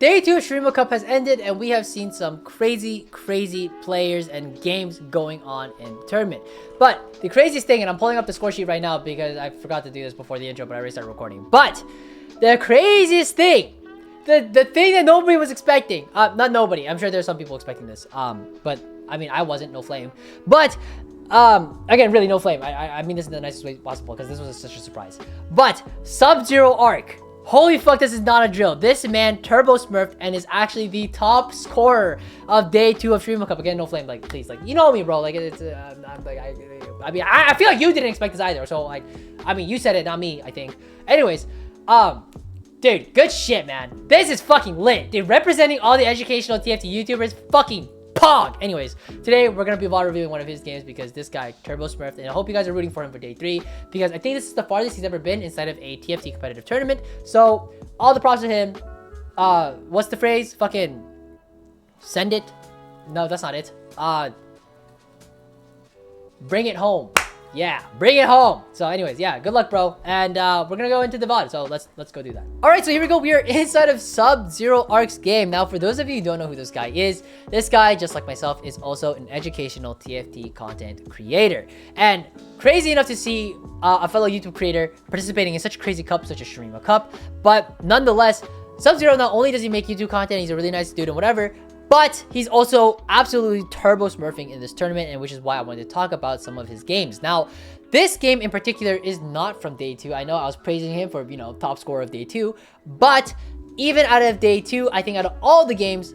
Day 2 of Shurima Cup has ended, and we have seen some crazy players and games going on in the tournament. But the craziest thing, and I'm pulling up the score sheet right now because I forgot to do this before the intro, but I already started recording. But the craziest thing, the thing that nobody was expecting, not nobody, I'm sure there's some people expecting this, but I mean, I wasn't, no flame. But again, really no flame. I mean this in the nicest way possible because this was such a surprise. But Subzeroark. Holy fuck, this is not a drill. This man turbo smurfed and is actually the top scorer of day 2 of Shurima Cup. Again, no flame, like, please, like, you know me, bro. Like, it's, I'm like, I mean, I feel like you didn't expect this either. So, like, I mean, you said it, not me, I think. Anyways, dude, good shit, man. This is fucking lit. Dude, representing all the educational TFT YouTubers, fucking pog. Anyways, today we're gonna be VOD reviewing one of his games because this guy turbo smurfed, and I hope you guys are rooting for him for day 3 because I think this is the farthest he's ever been inside of a TFT competitive tournament. So all the props to him. What's the phrase? Fucking send it. No, that's not it. Bring it home. Yeah, bring it home. So anyways, yeah, good luck, bro. And we're gonna go into the VOD, so let's go do that. All right, so here we go. We are inside of Subzeroark's game. Now, for those of you who don't know who this guy is, this guy, just like myself, is also an educational TFT content creator. And crazy enough to see a fellow YouTube creator participating in such a crazy cup, such as Shurima Cup. But nonetheless, Subzero, not only does he make YouTube content, he's a really nice dude and whatever, but he's also absolutely turbo smurfing in this tournament, and which is why I wanted to talk about some of his games. Now, this game in particular is not from day 2. I know I was praising him for, you know, top scorer of day 2, but even out of day 2, I think out of all the games,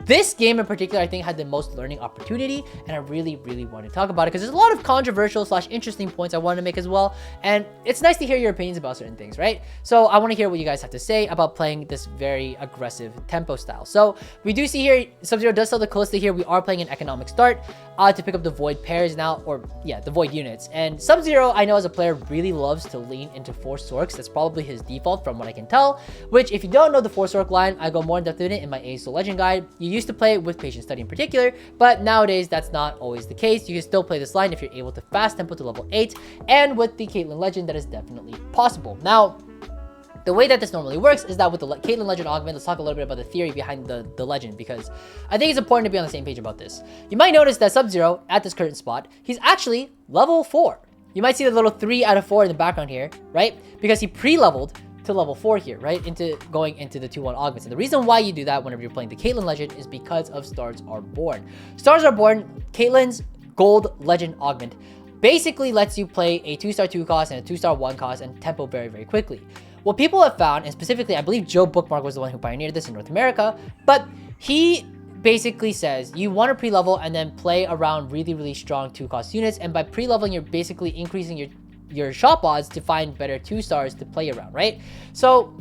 this game in particular, I think, had the most learning opportunity, and I really want to talk about it because there's a lot of controversial / interesting points I want to make as well, and it's nice to hear your opinions about certain things, right? So I want to hear what you guys have to say about playing this very aggressive tempo style. So we do see here, Subzero does sell the Callista here. We are playing an economic start to pick up the Void pairs now, or yeah, the Void units. And Subzero, I know as a player, really loves to lean into 4 Sorks. That's probably his default from what I can tell, which if you don't know the 4 Sork line, I go more in depth in it in my Ace to Legend guide. You used to play it with Patient Study in particular, but nowadays that's not always the case. You can still play this line if you're able to fast tempo to level 8, and with the Caitlyn Legend, that is definitely possible. Now, the way that this normally works is that with the Caitlyn Legend augment, let's talk a little bit about the theory behind the Legend, because I think it's important to be on the same page about this. You might notice that Subzero, at this current spot, he's actually level 4. You might see the little 3 out of 4 in the background here, right? Because he pre-leveled to level 4 here, right? Going into the 2-1 augments. And the reason why you do that whenever you're playing the Caitlyn Legend is because of Stars Are Born. Stars Are Born, Caitlyn's Gold Legend augment, basically lets you play a 2-star 2 cost and a 2-star 1 cost and tempo very quickly. What people have found, and specifically I believe Joe Bookmark was the one who pioneered this in North America, but he basically says you want to pre-level and then play around really strong 2-cost units, and by pre-leveling you're basically increasing your shop odds to find better 2-stars to play around, right? So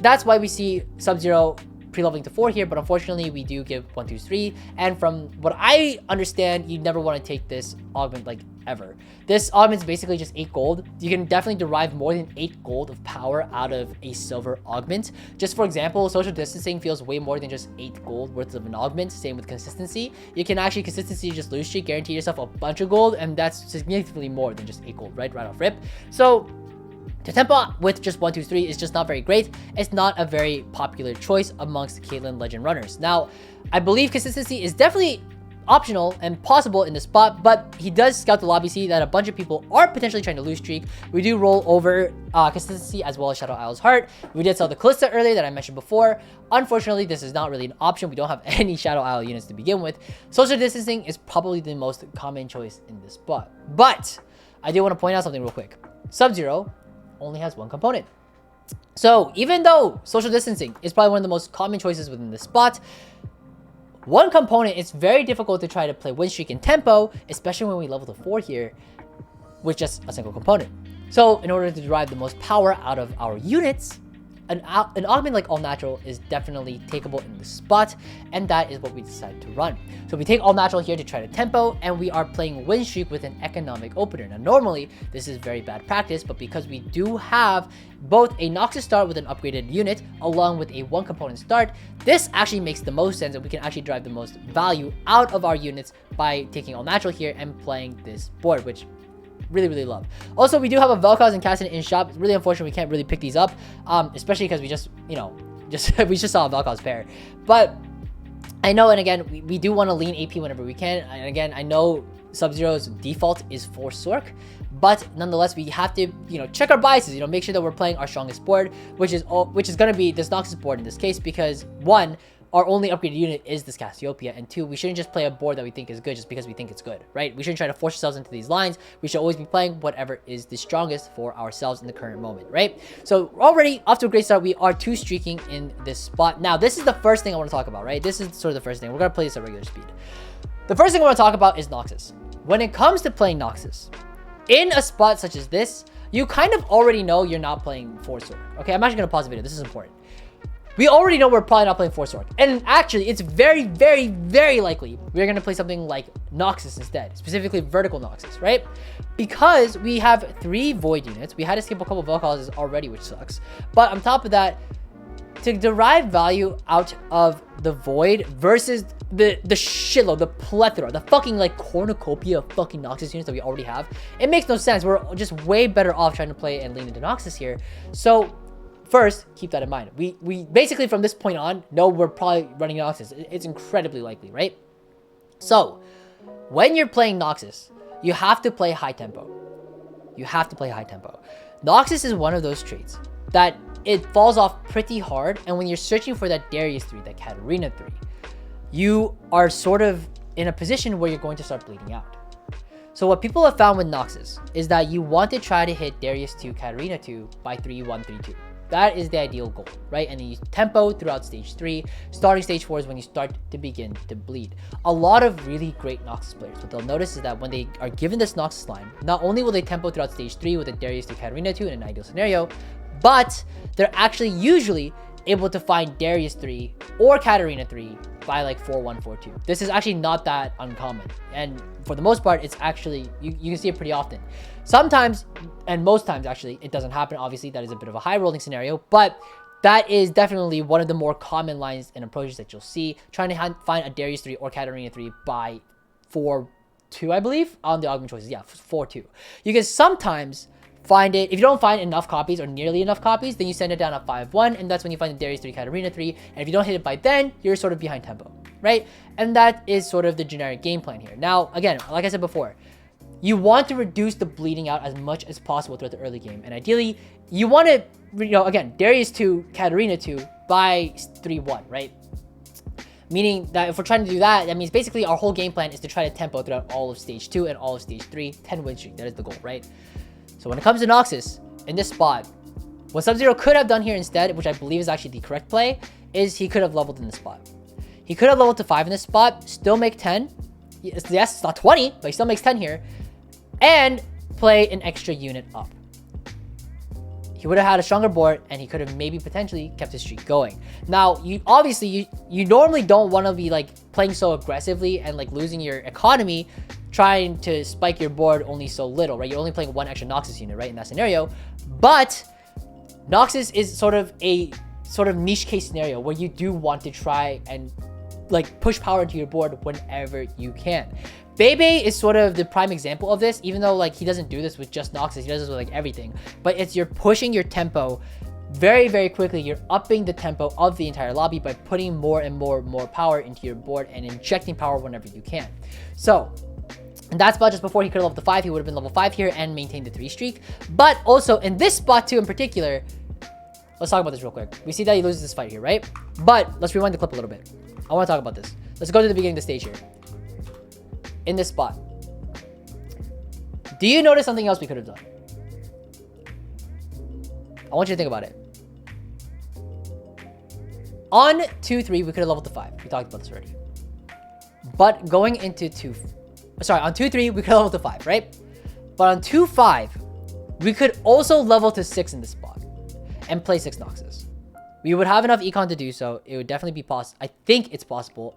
that's why we see Subzero pre-leveling to 4 here, but unfortunately we do give 1, 2, 3, and from what I understand, you never want to take this augment like ever. This augment is basically just 8 gold. You can definitely derive more than 8 gold of power out of a silver augment. Just for example, social distancing feels way more than just 8 gold worth of an augment. Same with consistency. You can actually consistency just lose streak, guarantee yourself a bunch of gold, and that's significantly more than just 8 gold, right off rip. So the tempo with just 1, 2, 3 is just not very great. It's not a very popular choice amongst Caitlyn Legend runners. Now, I believe consistency is definitely optional and possible in the spot, but he does scout the lobby, see that a bunch of people are potentially trying to lose streak. We do roll over consistency as well as Shadow Isle's Heart. We did sell the Callista earlier that I mentioned before. Unfortunately, this is not really an option. We don't have any Shadow Isle units to begin with. Social distancing is probably the most common choice in this spot. But I do want to point out something real quick. Subzero only has 1 component. So even though social distancing is probably one of the most common choices within this spot, 1 component, it's very difficult to try to play win streak and tempo, especially when we level to 4 here with just a single component. So in order to derive the most power out of our units, an augment like All Natural is definitely takeable in the spot, and that is what we decided to run. So we take All Natural here to try to tempo, and we are playing win streak with an economic opener. Now normally this is very bad practice, but because we do have both a Noxus start with an upgraded unit along with a 1 component start, this actually makes the most sense, and we can actually drive the most value out of our units by taking All Natural here and playing this board, which really love. Also, we do have a Vel'Koz and Cassadin in shop. It's really unfortunate we can't really pick these up, especially because we just, you know, we just saw a Vel'Koz pair. But I know, and again, we do want to lean AP whenever we can. And again, I know Sub-Zero's default is Force Sork, but nonetheless, we have to, you know, check our biases, you know, make sure that we're playing our strongest board, which is going to be this Noxus board in this case, because one, our only upgraded unit is this Cassiopeia, and two, we shouldn't just play a board that we think is good just because we think it's good, right? We shouldn't try to force ourselves into these lines. We should always be playing whatever is the strongest for ourselves in the current moment, right? So already off to a great start. We are 2 streaking in this spot. Now, this is the first thing I want to talk about, right? This is sort of the first thing. We're going to play this at regular speed. The first thing I want to talk about is Noxus. When it comes to playing Noxus, in a spot such as this, you kind of already know you're not playing Force Sork. Okay, I'm actually going to pause the video. This is important. We already know we're probably not playing Force Sork. And actually, it's very, very, very likely we're going to play something like Noxus instead. Specifically, Vertical Noxus, right? Because we have 3 Void units. We had to skip a couple of Vel'Kozes already, which sucks. But on top of that, to derive value out of the Void versus the shitload, the plethora, the fucking like cornucopia of fucking Noxus units that we already have, it makes no sense. We're just way better off trying to play and lean into Noxus here. So first, keep that in mind. We basically from this point on know we're probably running Noxus. It's incredibly likely, right? So when you're playing Noxus, you have to play high tempo. You have to play high tempo. Noxus is one of those traits that it falls off pretty hard, and when you're searching for that Darius 3, that Katarina 3, you are sort of in a position where you're going to start bleeding out. So what people have found with Noxus is that you want to try to hit Darius 2, Katarina 2 by 3-1, 3-2. That is the ideal goal, right? And then you tempo throughout stage 3. Starting stage 4 is when you start to begin to bleed. A lot of really great Noxus players, what they'll notice is that when they are given this Noxus line, not only will they tempo throughout stage 3 with a Darius 2, Katarina 2 in an ideal scenario, but they're actually usually able to find Darius 3 or Katarina 3 by like 4-1, 4-2. This is actually not that uncommon. And for the most part, it's actually, you can see it pretty often. Sometimes, and most times actually, it doesn't happen. Obviously, that is a bit of a high rolling scenario, but that is definitely one of the more common lines and approaches that you'll see, trying to find a Darius 3 or Katarina 3 by 4-2, I believe, on the augment choices. Yeah, 4-2. You can sometimes find it, if you don't find enough copies or nearly enough copies, then you send it down at 5-1, and that's when you find the Darius 3, Katarina 3, and if you don't hit it by then, you're sort of behind tempo, right? And that is sort of the generic game plan here. Now, again, like I said before, you want to reduce the bleeding out as much as possible throughout the early game, and ideally, you want to, you know, again, Darius 2, Katarina 2 by 3-1, right? Meaning that if we're trying to do that, that means basically our whole game plan is to try to tempo throughout all of stage 2 and all of stage 3, 10 win streak, that is the goal, right? So when it comes to Noxus, in this spot, what Sub-Zero could have done here instead, which I believe is actually the correct play, is he could have leveled in this spot. He could have leveled to 5 in this spot, still make 10. Yes, it's not 20, but he still makes 10 here. And play an extra unit up. He would have had a stronger board, and he could have maybe potentially kept his streak going. Now, you obviously, you normally don't want to be like playing so aggressively and like losing your economy, trying to spike your board only so little, right? You're only playing 1 extra Noxus unit, right, in that scenario. But Noxus is sort of a niche case scenario where you do want to try and like push power into your board whenever you can. Bebe is sort of the prime example of this, even though like he doesn't do this with just Noxus, he does this with like everything. But it's you're pushing your tempo very, very quickly. You're upping the tempo of the entire lobby by putting more and more power into your board and injecting power whenever you can. So in that spot, just before he could have leveled to 5, he would have been level 5 here and maintained the 3 streak. But also in this spot too in particular, let's talk about this real quick. We see that he loses this fight here, right? But let's rewind the clip a little bit. I want to talk about this. Let's go to the beginning of the stage here. In this spot, do you notice something else we could have done? I want you to think about it. On 2-3, we could have leveled to 5. We talked about this already. But going into on 2-3, we could have leveled to 5, right? But on 2-5, we could also level to 6 in this spot and play 6 Noxus. We would have enough econ to do so. It would definitely be possible. I think it's possible.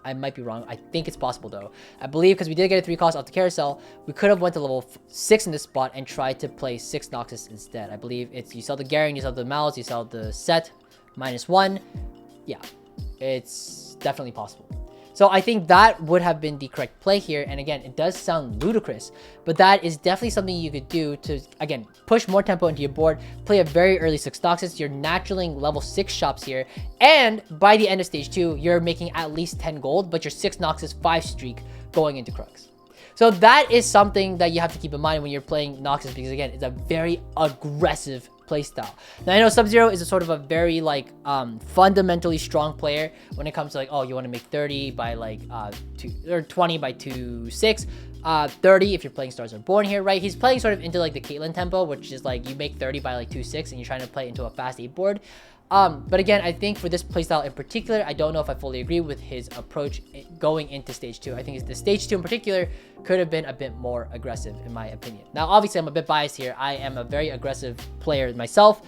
I might be wrong. I think it's possible though. I believe because we did get a 3 cost off the carousel, we could have went to level 6 in this spot and tried to play 6 Noxus instead. I believe it's, you sell the Garen, you sell the Mouse, you sell the set -1. Yeah, it's definitely possible. So I think that would have been the correct play here. And again, it does sound ludicrous, but that is definitely something you could do to, again, push more tempo into your board, play a very early 6 Noxus. You're naturally level 6 shops here. And by the end of stage 2, you're making at least 10 gold, but your 6 Noxus 5 streak going into Crux. So that is something that you have to keep in mind when you're playing Noxus, because again, it's a very aggressive playstyle. Now I know Sub-Zero is a sort of a very like fundamentally strong player when it comes to like, oh, you want to make 30 by like 20 by 2-6, 30 if you're playing Stars Are Born here, right? He's playing sort of into like the Caitlyn tempo, which is like you make 30 by like 2-6 and you're trying to play into a fast 8 board. But again, I think for this playstyle in particular, I don't know if I fully agree with his approach going into stage 2. I think the stage 2 in particular could have been a bit more aggressive in my opinion. Now, obviously, I'm a bit biased here. I am a very aggressive player myself.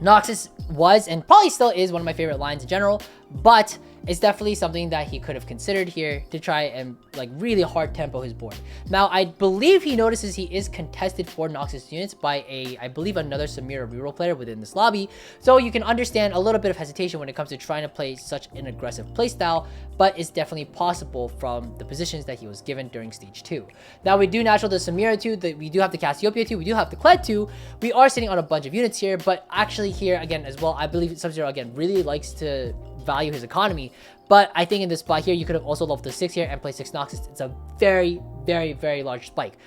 Noxus was and probably still is one of my favorite lines in general, but it's definitely something that he could have considered here to try and like really hard tempo his board. Now, I believe he notices he is contested for Noxus units by I believe another Samira reroll player within this lobby. So you can understand a little bit of hesitation when it comes to trying to play such an aggressive playstyle, but it's definitely possible from the positions that he was given during stage 2. Now, we do natural the Samira 2, we do have the Cassiopeia 2, we do have the Kled 2. We are sitting on a bunch of units here, but actually here again as well, I believe Sub-Zero again really likes to value his economy, but I think in this spot here you could have also leveled the 6 here and play 6 Noxus. It's a very, very, very large spike.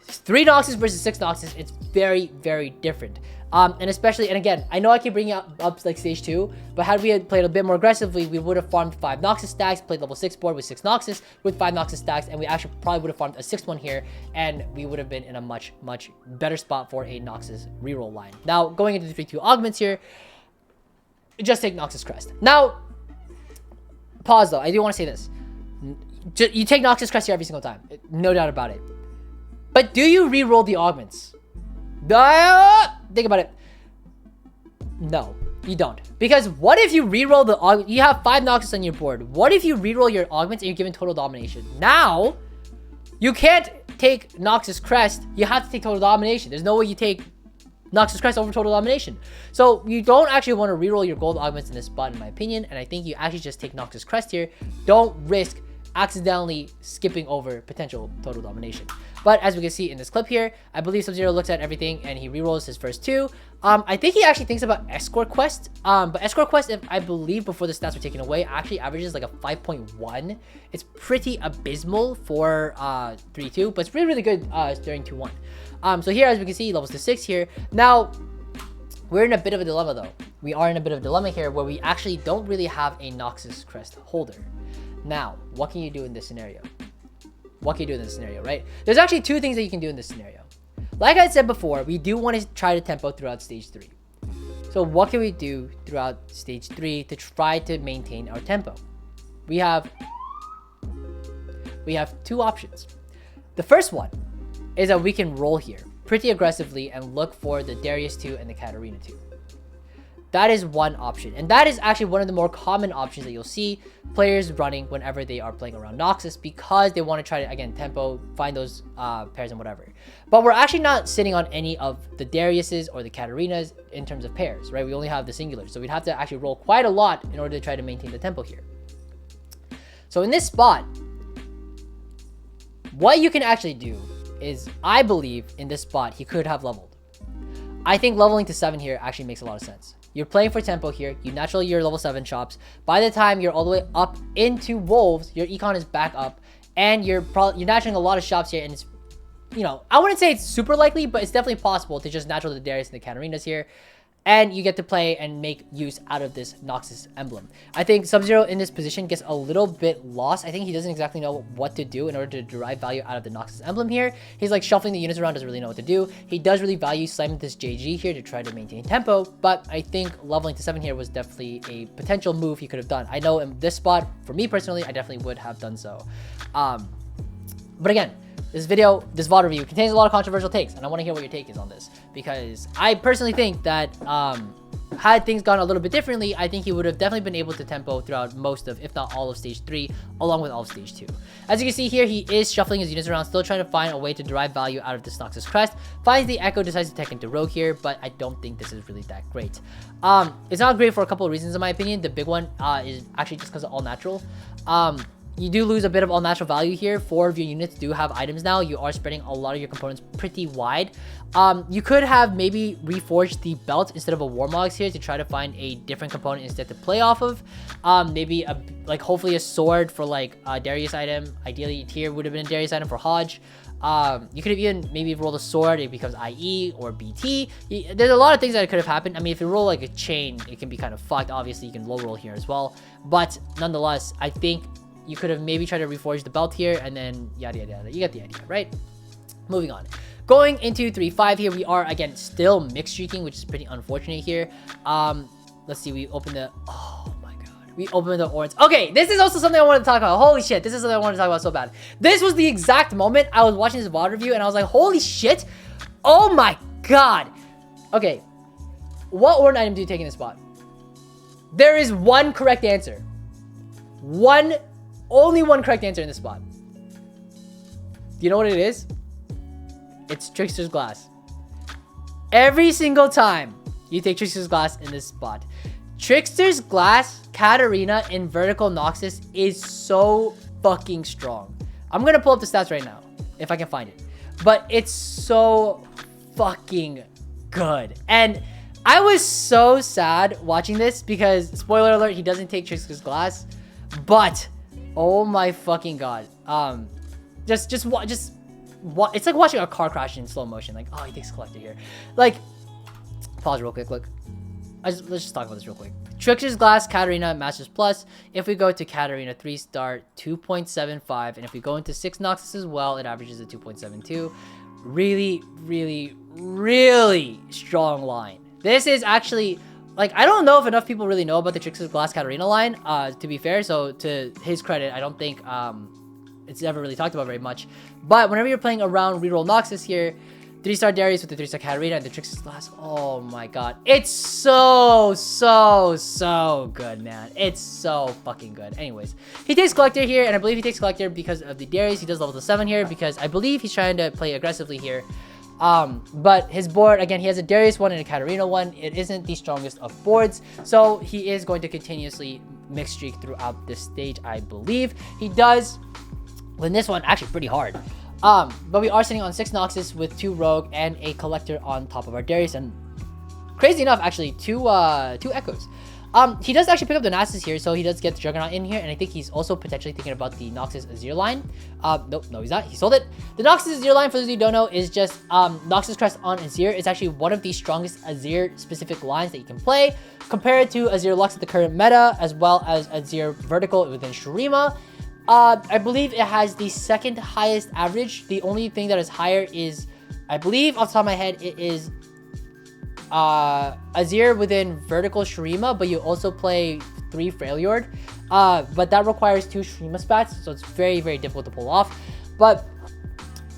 3 Noxus versus 6 Noxus, it's very, very different. And especially, and again, I know I keep bringing up like stage 2, but had we had played a bit more aggressively, we would have farmed 5 Noxus stacks, played level 6 board with 6 Noxus with 5 Noxus stacks, and we actually probably would have farmed a 6th one here, and we would have been in a much, much better spot for a Noxus reroll line. Now, going into the 3-2 augments here, just take Noxus Crest. Now, pause though. I do want to say this. You take Noxus Crest here every single time. No doubt about it. But do you re-roll the augments? Think about it. No, you don't. Because what if you re-roll the augments? You have 5 Noxus on your board. What if you re-roll your augments and you're given total domination? Now, you can't take Noxus Crest. You have to take total domination. There's no way you take Noxus Crest over total domination. So you don't actually want to reroll your gold augments in this spot, in my opinion. And I think you actually just take Noxus Crest here. Don't risk accidentally skipping over potential total domination. But as we can see in this clip here, I believe Sub-Zero looks at everything and he rerolls his first 2. I think he actually thinks about Escort Quest. But Escort Quest, if I believe before the stats were taken away, actually averages like a 5.1. It's pretty abysmal for 3-2, but it's really, really good during 2-1. So here, as we can see, he levels to 6 here. Now, we're in a bit of a dilemma though. We are in a bit of a dilemma here where we actually don't really have a Noxus Crest holder. Now, what can you do in this scenario? What can you do in this scenario, right? There's actually 2 things that you can do in this scenario. Like I said before, we do want to try to tempo throughout stage 3. So what can we do throughout stage 3 to try to maintain our tempo? We have 2 options. The first one is that we can roll here pretty aggressively and look for the Darius 2 and the Katarina 2. That is one option, and that is actually one of the more common options that you'll see players running whenever they are playing around Noxus, because they want to try to, again, tempo, find those pairs and whatever. But we're actually not sitting on any of the Dariuses or the Katarinas in terms of pairs, right? We only have the singulars, so we'd have to actually roll quite a lot in order to try to maintain the tempo here. So in this spot, what you can actually do is, I believe in this spot, he could have leveled. I think leveling to 7 here actually makes a lot of sense. You're playing for tempo here. You naturally, you're level 7 shops. By the time you're all the way up into Wolves, your econ is back up, and you're naturally a lot of shops here, and it's, you know, I wouldn't say it's super likely, but it's definitely possible to just natural the Darius and the Katarinas here, and you get to play and make use out of this Noxus emblem. I think Sub-Zero in this position gets a little bit lost. I think he doesn't exactly know what to do in order to derive value out of the Noxus emblem here. He's like shuffling the units around, doesn't really know what to do. He does really value slamming this JG here to try to maintain tempo, but I think leveling to 7 here was definitely a potential move he could have done. I know in this spot, for me personally, I definitely would have done so. But again, this VOD review contains a lot of controversial takes, and I want to hear what your take is on this, because I personally think that had things gone a little bit differently, I think he would have definitely been able to tempo throughout most of, if not all of stage 3, along with all of stage 2. As you can see here, he is shuffling his units around, still trying to find a way to derive value out of this Noxus Crest. Finds the Echo, decides to tech into Rogue here, but I don't think this is really that great. It's not great for a couple of reasons in my opinion. The big one is actually just because of all natural. You do lose a bit of all natural value here. 4 of your units do have items now. You are spreading a lot of your components pretty wide. You could have maybe reforged the belt instead of a Warmogs here to try to find a different component instead to play off of. Maybe hopefully a sword for like a Darius item. Ideally here would have been a Darius item for Hodge. You could have even maybe rolled a sword, it becomes IE or BT. There's a lot of things that could have happened. I mean, if you roll like a chain, it can be kind of fucked. Obviously, you can low roll here as well. But nonetheless, I think you could have maybe tried to reforge the belt here and then yada yada yada. You get the idea, right? Moving on. Going into 3-5 here, we are again still mixed streaking, which is pretty unfortunate here. Let's see, we open the we opened the orange. Okay, this is also something I wanted to talk about. Holy shit, this is something I wanted to talk about so bad. This was the exact moment I was watching this VOD review and I was like, holy shit. Oh my god. Okay, what Ornn item do you take in this spot? There is one correct answer. Only one correct answer in this spot. Do you know what it is? It's Trickster's Glass. Every single time you take Trickster's Glass in this spot. Trickster's Glass, Katarina, and Vertical Noxus is so fucking strong. I'm gonna pull up the stats right now, if I can find it. But it's so fucking good. And I was so sad watching this because, spoiler alert, he doesn't take Trickster's Glass. But oh my fucking god. It's like watching a car crash in slow motion. Like, oh, he takes Collector here. Like, pause real quick, look. Let's just talk about this real quick. Trickster's Glass, Katarina, Masters Plus. If we go to Katarina 3-star, 2.75. And if we go into 6 Noxus as well, it averages a 2.72. Really, really, really strong line. This is actually... like, I don't know if enough people really know about the Trickster's Glass Katarina line, to be fair. So, to his credit, I don't think it's ever really talked about very much. But whenever you're playing around reroll Noxus here, 3-star Darius with the 3-star Katarina and the Trickster's Glass, oh my god. It's so good, man. It's so fucking good. Anyways, he takes Collector here, and I believe he takes Collector because of the Darius. He does level to 7 here because I believe he's trying to play aggressively here. But his board, again, he has a Darius one and a Katarina one. It isn't the strongest of boards, so he is going to continuously mix streak throughout this stage, I believe. He does win this one actually pretty hard. But we are sitting on 6 Noxus with 2 Rogue and a Collector on top of our Darius, and crazy enough, actually, two Echoes. He does actually pick up the Nasus here, so he does get the Juggernaut in here, and I think he's also potentially thinking about the Noxus Azir line. Nope, no, he's not. He sold it. The Noxus Azir line, for those of you who don't know, is just Noxus Crest on Azir. It's actually one of the strongest Azir-specific lines that you can play, compared to Azir Lux at the current meta, as well as Azir Vertical within Shurima. I believe it has the second highest average. The only thing that is higher is, I believe, off the top of my head, it is Azir within Vertical Shurima, but you also play 3 Freljord. But that requires 2 Shurima spats, so it's very, very difficult to pull off. But,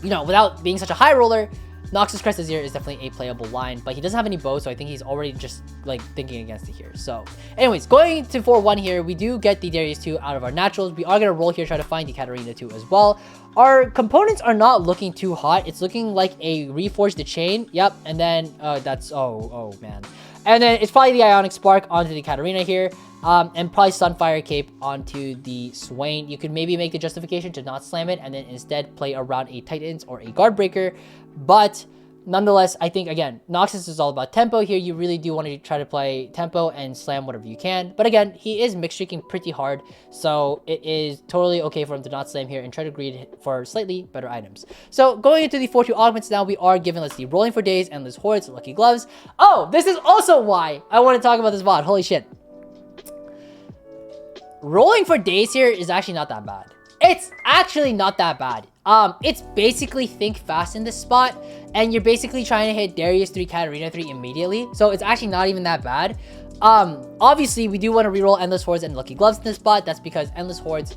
you know, without being such a high roller, Noxus Crest Azir is definitely a playable line, but he doesn't have any bows, so I think he's already just, like, thinking against it here. So, anyways, going to 4-1 here, we do get the Darius 2 out of our naturals. We are going to roll here, try to find the Katarina 2 as well. Our components are not looking too hot. It's looking like a Reforge the Chain. Yep, and then, that's, oh, man. And then it's probably the Ionic Spark onto the Katarina here. And probably Sunfire Cape onto the Swain. You could maybe make the justification to not slam it and then instead play around a Titans or a Guard Breaker. But nonetheless, I think, again, Noxus is all about tempo here. You really do want to try to play tempo and slam whatever you can. But again, he is mix streaking pretty hard, so it is totally okay for him to not slam here and try to greed for slightly better items. So going into the 4-2 augments now, we are given, let's see, Rolling for Days, Endless Hordes, Lucky Gloves. Oh, this is also why I want to talk about this VOD. Holy shit. Rolling for Days here is actually not that bad. It's actually not that bad. It's basically think fast in this spot, and you're basically trying to hit Darius 3, Katarina 3 immediately. So it's actually not even that bad. Obviously, we do want to reroll Endless Hordes and Lucky Gloves in this spot. That's because Endless Hordes,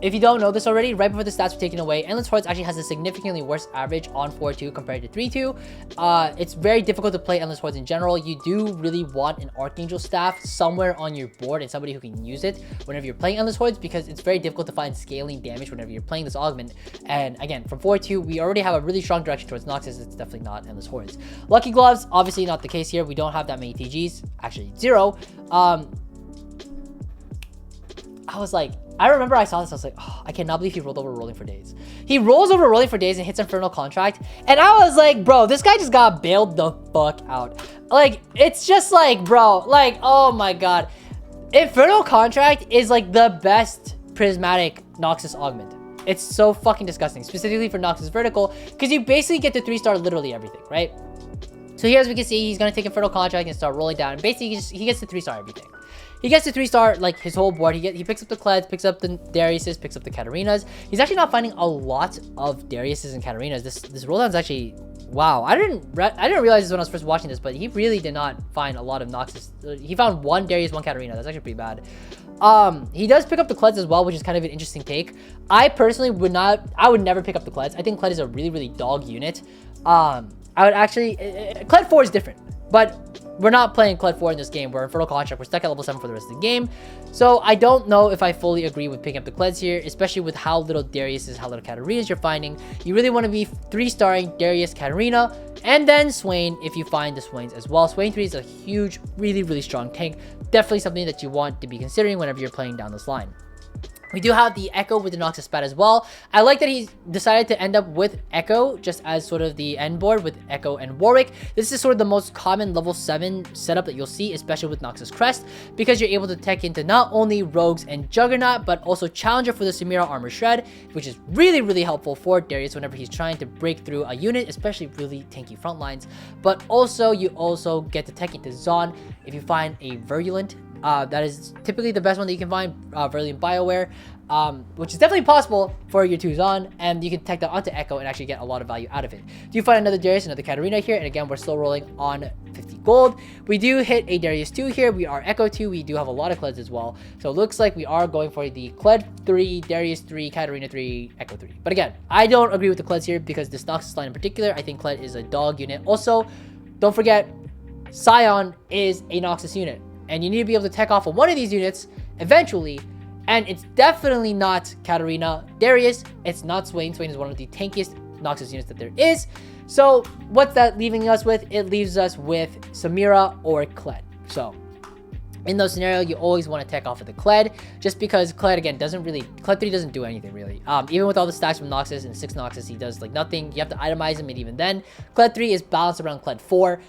if you don't know this already, right before the stats were taken away, Endless Hordes actually has a significantly worse average on 4-2 compared to 3-2. It's very difficult to play Endless Hordes in general. You do really want an Archangel staff somewhere on your board and somebody who can use it whenever you're playing Endless Hordes, because it's very difficult to find scaling damage whenever you're playing this augment. And again, from 4-2, we already have a really strong direction towards Noxus. It's definitely not Endless Hordes. Lucky Gloves, obviously not the case here. We don't have that many TGs, actually 0. I remember I saw this, I was like, oh, I cannot believe he rolled over Rolling for Days. He rolls over Rolling for Days and hits Infernal Contract, and I was like, bro, this guy just got bailed the fuck out. Like, it's just like, bro, like, oh my god. Infernal Contract is like the best prismatic Noxus augment. It's so fucking disgusting, specifically for Noxus Vertical, because you basically get to 3-star literally everything, right? So here, as we can see, he's going to take Infernal Contract and start rolling down, and basically he gets to 3-star everything. He gets to 3-star like his whole board. He picks up the Kleds, picks up the Dariuses, picks up the Katarinas. He's actually not finding a lot of Dariuses and Katarinas. This roll down is actually, wow. I didn't realize this when I was first watching this, but he really did not find a lot of Noxus. He found 1 Darius, 1 Katarina. That's actually pretty bad. He does pick up the Kleds as well, which is kind of an interesting take. I personally would never pick up the Kleds. I think Kled is a really, really dog unit. I would actually, Kled 4 is different, but we're not playing Kled 4 in this game. We're Infernal Contract. We're stuck at level 7 for the rest of the game. So I don't know if I fully agree with picking up the Kleds here, especially with how little Darius, how little Katarinas you're finding. You really want to be 3-starring Darius, Katarina, and then Swain if you find the Swains as well. Swain 3 is a huge, really, really strong tank. Definitely something that you want to be considering whenever you're playing down this line. We do have the Echo with the Noxus Spat as well. I like that he decided to end up with Echo just as sort of the end board with Echo and Warwick. This is sort of the most common level 7 setup that you'll see, especially with Noxus Crest, because you're able to tech into not only Rogues and Juggernaut, but also Challenger for the Samira Armor Shred, which is really, really helpful for Darius whenever he's trying to break through a unit, especially really tanky front lines. But also, you also get to tech into Zon if you find a Virulent. That is typically the best one that you can find, Virulent BioWare, which is definitely possible for your 2 Zon, and you can tech that onto Echo and actually get a lot of value out of it. Do you find another Darius, another Katarina here, and again, we're still rolling on 50 gold. We do hit a Darius 2 here. We are Echo 2. We do have a lot of Kleds as well. So it looks like we are going for the Kled 3, Darius 3, Katarina 3, Echo 3. But again, I don't agree with the Kleds here because this Noxus line in particular, I think Kled is a dog unit. Also, don't forget, Scion is a Noxus unit, and you need to be able to tech off of one of these units eventually, and it's definitely not Katarina. Darius, it's not Swain. Swain is one of the tankiest Noxus units that there is. So what's that leaving us with? It leaves us with Samira or Kled. So in those scenarios, you always want to tech off of the Kled, just because Kled, again, Kled 3 doesn't do anything really. Even with all the stacks from Noxus and 6 Noxus, he does like nothing. You have to itemize him, and even then, Kled 3 is balanced around Kled 4.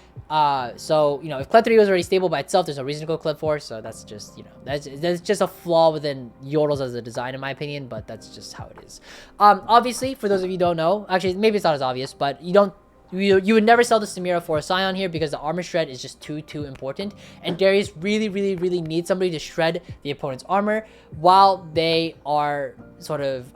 So, you know, if Kled 3 was already stable by itself, there's no reason to go Kled 4, so that's just, you know, that's just a flaw within Yordles as a design, in my opinion, but that's just how it is. Obviously, for those of you who don't know, actually, maybe it's not as obvious, but you would never sell the Samira for a Scion here because the armor shred is just too important, and Darius really needs somebody to shred the opponent's armor while they are sort of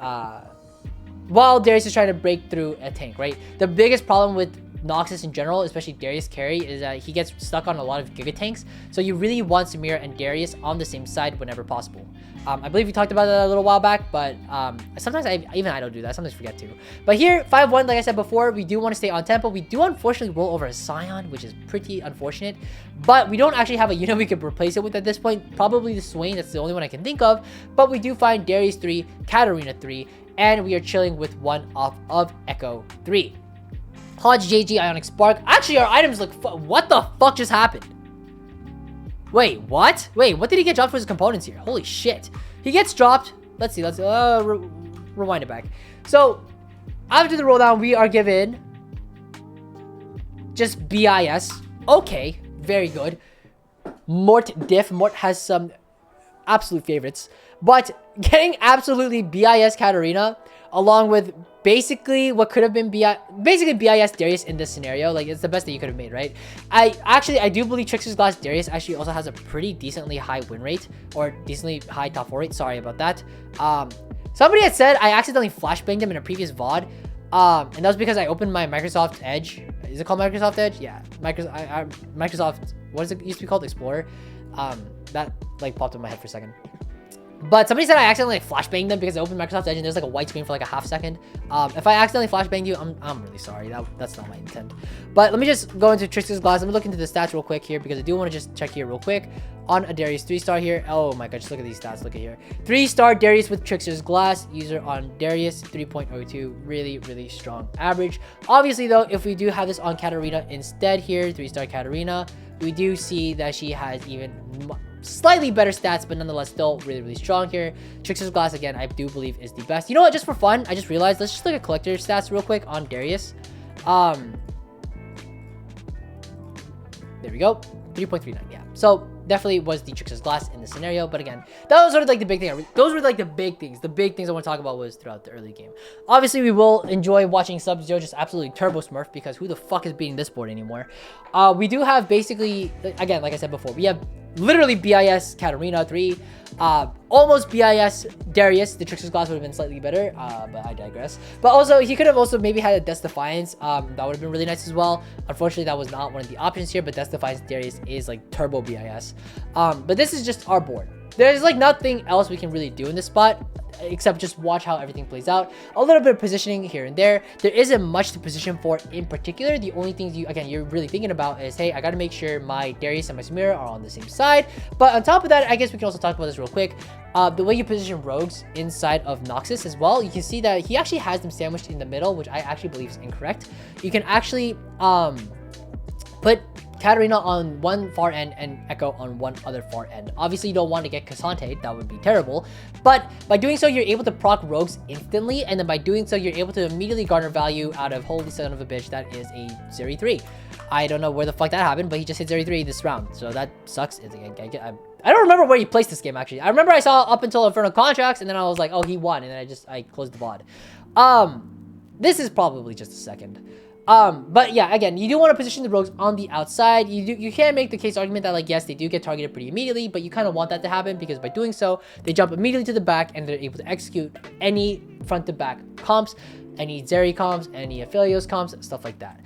while Darius is trying to break through a tank, right? The biggest problem with Noxus in general, especially Darius carry, is that he gets stuck on a lot of Giga Tanks, so you really want Samira and Darius on the same side whenever possible. I believe we talked about that a little while back, but sometimes I don't do that. I sometimes forget to. But here, 5-1, like I said before, we do want to stay on tempo. We do unfortunately roll over a Scion, which is pretty unfortunate, but we don't actually have a unit we could replace it with at this point. Probably the Swain, that's the only one I can think of, but we do find Darius 3, Katarina 3, and we are chilling with 1 off of Echo 3. Hodge, JG, Ionic Spark. Actually, our items look... What the fuck just happened? Wait, what? Wait, what did he get dropped for his components here? Holy shit. He gets dropped. Let's see. Rewind it back. So, after the roll down, we are given just BIS. Okay, very good. Mort Diff. Mort has some absolute favorites. But getting absolutely BIS Katarina along with basically what could have been BIS Darius in this scenario, like, it's the best that you could have made, right? I do believe Trickster's Glass Darius actually also has a pretty decently high win rate, or decently high top 4 rate. Sorry about that. Somebody had said I accidentally flashbanged him in a previous VOD, and that was because I opened my Microsoft Edge. Is it called Microsoft Edge? Yeah, Microsoft, what is it used to be called? Explorer. That like popped in my head for a second. But somebody said I accidentally like flashbanged them because I opened Microsoft Edge and there's like a white screen for like a half second. If I accidentally flashbanged you, I'm really sorry. That's not my intent. But let me just go into Trickster's Glass. Let me look into the stats real quick here because I do want to just check here real quick on a Darius 3-star here. Oh my god, just look at these stats. Look at here. 3-star Darius with Trickster's Glass. User on Darius 3.02. Really, really strong average. Obviously though, if we do have this on Katarina instead here, 3-star Katarina, we do see that she has even slightly better stats, but nonetheless still really, really strong here. Trickster's Glass, again, I do believe is the best. You know what? Just for fun, I just realized, let's just look at collector stats real quick on Darius. There we go. 3.39, yeah. So definitely was the Trickster's Glass in the scenario, but again, that was sort of like the big thing. Those were like the big things. The big things I want to talk about was throughout the early game. Obviously, we will enjoy watching Sub-Zero just absolutely turbo smurf because who the fuck is beating this board anymore? We do have basically, again, like I said before, we have literally BIS Katarina 3, almost BIS Darius. The Trickster's Glass would have been slightly better, but I digress. But also, he could have also maybe had a Death Defiance. That would have been really nice as well. Unfortunately, that was not one of the options here, but Death Defiance Darius is like turbo BIS. But this is just our board. There's like nothing else we can really do in this spot except just watch how everything plays out. A little bit of positioning here and there. There isn't much to position for in particular. The only things you're really thinking about is, hey, I got to make sure my Darius and my Samira are on the same side. But on top of that, I guess we can also talk about this real quick. The way you position rogues inside of Noxus as well, you can see that he actually has them sandwiched in the middle, which I actually believe is incorrect. You can actually put Katarina on one far end and Echo on one other far end. Obviously, you don't want to get Cassante. That would be terrible. But by doing so, you're able to proc rogues instantly. And then by doing so, you're able to immediately garner value out of holy son of a bitch. That is a Zeri 3. I don't know where the fuck that happened, but he just hit Zeri 3 this round. So that sucks. I don't remember where he placed this game, actually. I remember I saw up until Infernal Contracts, and then I was like, oh, he won. And then I closed the VOD. This is probably just a second. But yeah, again, you do want to position the rogues on the outside. You can make the case argument that, like, yes, they do get targeted pretty immediately, but you kind of want that to happen because by doing so, they jump immediately to the back and they're able to execute any front to back comps, any Zeri comps, any Aphelios comps, stuff like that.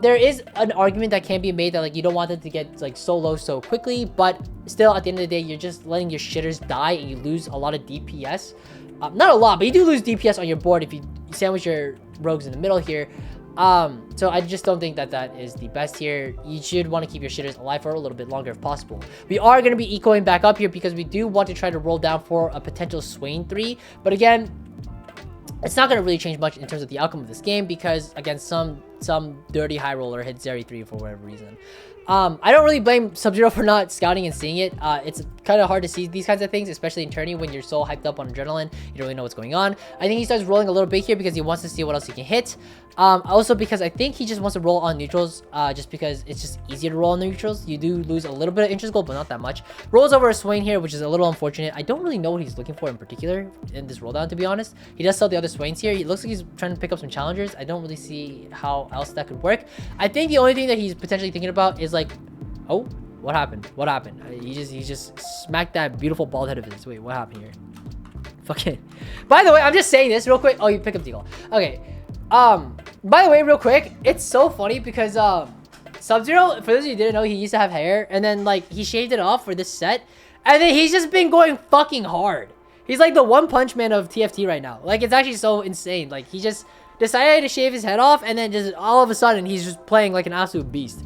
There is an argument that can be made that, like, you don't want them to get, like, so low so quickly, but still, at the end of the day, you're just letting your shitters die and you lose a lot of DPS. Not a lot, but you do lose DPS on your board if you sandwich your rogues in the middle here. So I just don't think that that is the best here. You should want to keep your shitters alive for a little bit longer if possible. We are going to be ecoing back up here because we do want to try to roll down for a potential Swain 3. But again, it's not going to really change much in terms of the outcome of this game because, again, some dirty high roller hit Zeri 3 for whatever reason. I don't really blame Sub-Zero for not scouting and seeing it. It's kind of hard to see these kinds of things, especially in tourney when you're so hyped up on adrenaline. You don't really know what's going on. I think he starts rolling a little bit here because he wants to see what else he can hit. Also because I think he just wants to roll on neutrals, just because it's just easier to roll on neutrals. You do lose a little bit of interest gold, but not that much. Rolls over a Swain here, which is a little unfortunate. I don't really know what he's looking for in particular in this roll down, to be honest. He does sell the other Swains here. He looks like he's trying to pick up some challengers. I don't really see how else that could work. I think the only thing that he's potentially thinking about is like, oh, what happened? What happened? He just smacked that beautiful bald head of his. Wait, what happened here? Fucking. By the way, I'm just saying this real quick. Oh, you pick up Deagle. Okay. By the way, real quick, it's so funny because Sub-Zero, for those of you who didn't know, he used to have hair, and then like he shaved it off for this set, and then he's just been going fucking hard. He's like the One Punch Man of TFT right now. Like, it's actually so insane. Like, he just decided to shave his head off, and then just all of a sudden he's just playing like an absolute beast.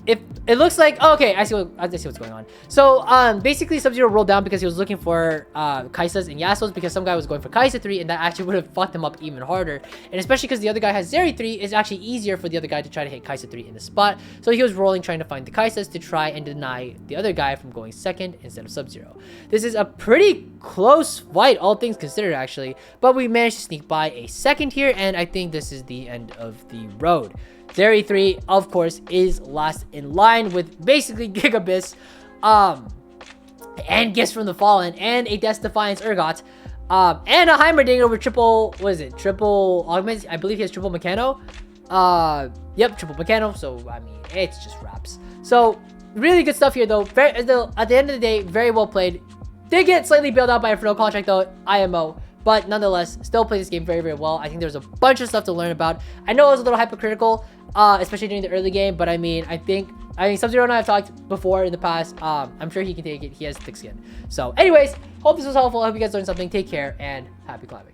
If it looks like, oh, okay, I see what's going on. So basically Sub-Zero rolled down because he was looking for Kai'Sas and Yasuo's because some guy was going for Kai'Sa 3 and that actually would have fucked him up even harder. And especially because the other guy has Zeri 3, it's actually easier for the other guy to try to hit Kai'Sa 3 in the spot. So he was rolling, trying to find the Kai'Sas to try and deny the other guy from going second instead of Sub-Zero. This is a pretty close fight, all things considered, actually. But we managed to sneak by a second here, and I think this is the end of the road. Zeri 3, of course, is last in line with basically Gigabyss, and Gifts from the Fallen, and a Death Defiance Urgot, and a Heimerdinger with triple, what is it, triple augments? I believe he has triple Mechano. Yep, triple Mechano, so, I mean, it's just wraps. So, really good stuff here, though. At the end of the day, very well played. Did get slightly bailed out by a Infernal Contract, though, IMO. But nonetheless, still plays this game very, very well. I think there's a bunch of stuff to learn about. I know it was a little hypocritical, especially during the early game. But I mean, I think I mean, Sub-Zero and I have talked before in the past. I'm sure he can take it. He has thick skin. So anyways, hope this was helpful. I hope you guys learned something. Take care and happy climbing.